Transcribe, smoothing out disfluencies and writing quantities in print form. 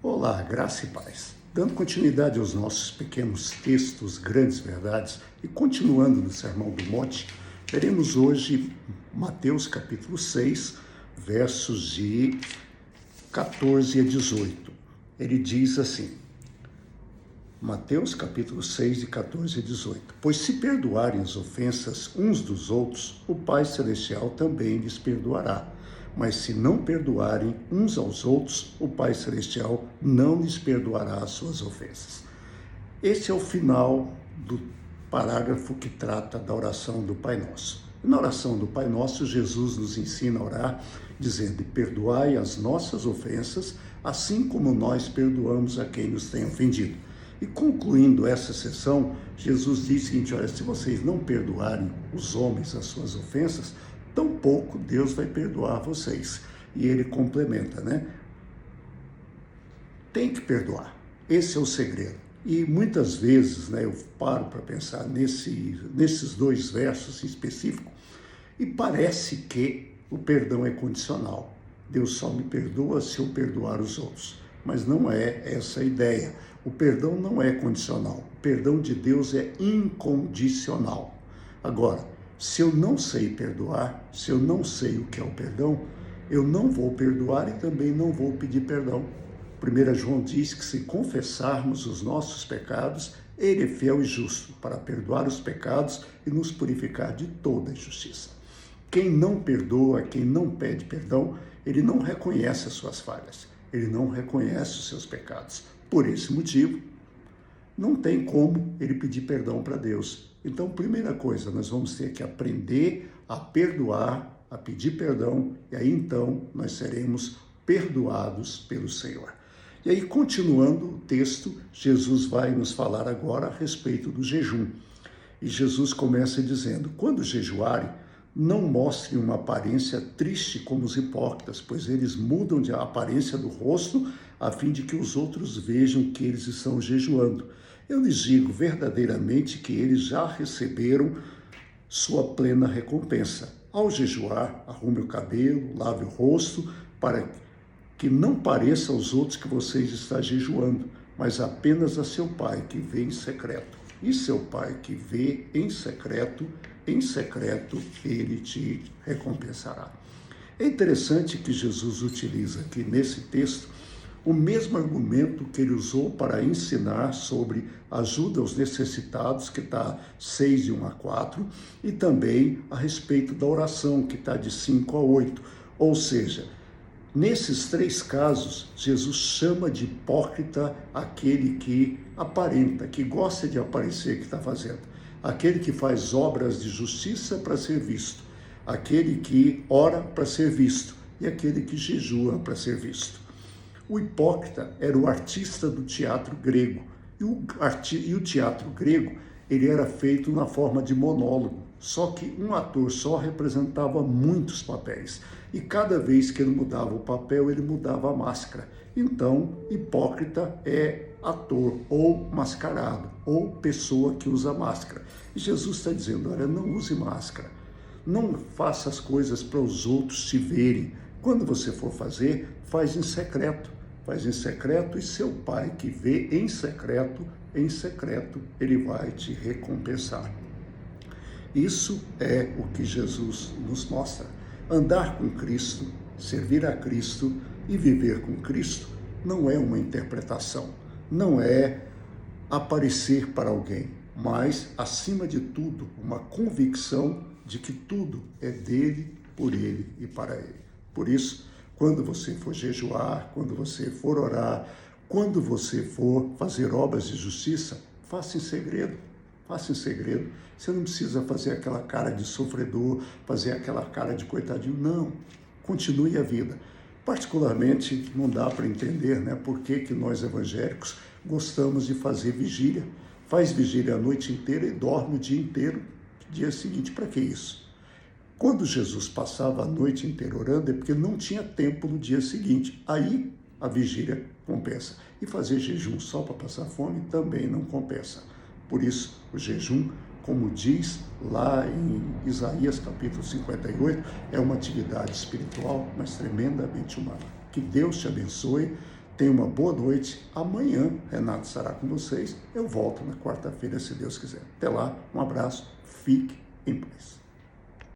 Olá, graça e paz. Dando continuidade aos nossos pequenos textos, grandes verdades, e continuando no Sermão do Monte, veremos hoje Mateus capítulo 6, versos de 14 a 18. Ele diz assim, Mateus capítulo 6, de 14 a 18. Pois se perdoarem as ofensas uns dos outros, o Pai Celestial também lhes perdoará. Mas se não perdoarem uns aos outros, o Pai Celestial não lhes perdoará as suas ofensas. Esse é o final do parágrafo que trata da oração do Pai Nosso. Na oração do Pai Nosso, Jesus nos ensina a orar, dizendo, perdoai as nossas ofensas, assim como nós perdoamos a quem nos tem ofendido. E concluindo essa sessão, Jesus diz o seguinte, olha, se vocês não perdoarem os homens as suas ofensas, tampouco Deus vai perdoar vocês. E ele complementa, né? Tem que perdoar. Esse é o segredo. E muitas vezes, né, eu paro para pensar nesses dois versos em específico e parece que o perdão é condicional. Deus só me perdoa se eu perdoar os outros. Mas não é essa a ideia. O perdão não é condicional. O perdão de Deus é incondicional. Agora, se eu não sei perdoar, se eu não sei o que é o perdão, eu não vou perdoar e também não vou pedir perdão. 1 João diz que se confessarmos os nossos pecados, ele é fiel e justo para perdoar os pecados e nos purificar de toda injustiça. Quem não perdoa, quem não pede perdão, ele não reconhece as suas falhas, ele não reconhece os seus pecados. Por esse motivo, não tem como ele pedir perdão para Deus. Então, primeira coisa, nós vamos ter que aprender a perdoar, a pedir perdão, e aí então nós seremos perdoados pelo Senhor. E aí, continuando o texto, Jesus vai nos falar agora a respeito do jejum. E Jesus começa dizendo, quando jejuarem, não mostrem uma aparência triste como os hipócritas, pois eles mudam de aparência do rosto a fim de que os outros vejam que eles estão jejuando. Eu lhes digo verdadeiramente que eles já receberam sua plena recompensa. Ao jejuar, arrume o cabelo, lave o rosto, para que não pareça aos outros que vocês estão jejuando, mas apenas a seu Pai que vê em secreto. E seu Pai que vê em secreto, ele te recompensará. É interessante que Jesus utiliza aqui nesse texto o mesmo argumento que ele usou para ensinar sobre ajuda aos necessitados, que está 6 de 1 a 4, e também a respeito da oração, que está de 5 a 8. Ou seja, nesses três casos, Jesus chama de hipócrita aquele que aparenta, que gosta de aparecer que está fazendo. Aquele que faz obras de justiça para ser visto. Aquele que ora para ser visto. E aquele que jejua para ser visto. O hipócrita era o artista do teatro grego. E o teatro grego, ele era feito na forma de monólogo. Só que um ator só representava muitos papéis. E cada vez que ele mudava o papel, ele mudava a máscara. Então, hipócrita é ator ou mascarado, ou pessoa que usa máscara. E Jesus está dizendo, olha, não use máscara. Não faça as coisas para os outros te verem. Quando você for fazer, faz em secreto. Faz em secreto e seu Pai que vê em secreto, ele vai te recompensar. Isso é o que Jesus nos mostra. Andar com Cristo, servir a Cristo e viver com Cristo não é uma interpretação, não é aparecer para alguém, mas, acima de tudo, uma convicção de que tudo é dele, por ele e para ele. Por isso, quando você for jejuar, quando você for orar, quando você for fazer obras de justiça, faça em segredo. Faça em segredo. Você não precisa fazer aquela cara de sofredor, fazer aquela cara de coitadinho. Não. Continue a vida. Particularmente, não dá para entender, né, por que nós evangélicos gostamos de fazer vigília. Faz vigília a noite inteira e dorme o dia inteiro. Dia seguinte, para que isso? Quando Jesus passava a noite inteira orando, é porque não tinha tempo no dia seguinte. Aí a vigília compensa. E fazer jejum só para passar fome também não compensa. Por isso, o jejum, como diz lá em Isaías capítulo 58, é uma atividade espiritual, mas tremendamente humana. Que Deus te abençoe. Tenha uma boa noite. Amanhã, Renato estará com vocês. Eu volto na quarta-feira, se Deus quiser. Até lá, um abraço. Fique em paz.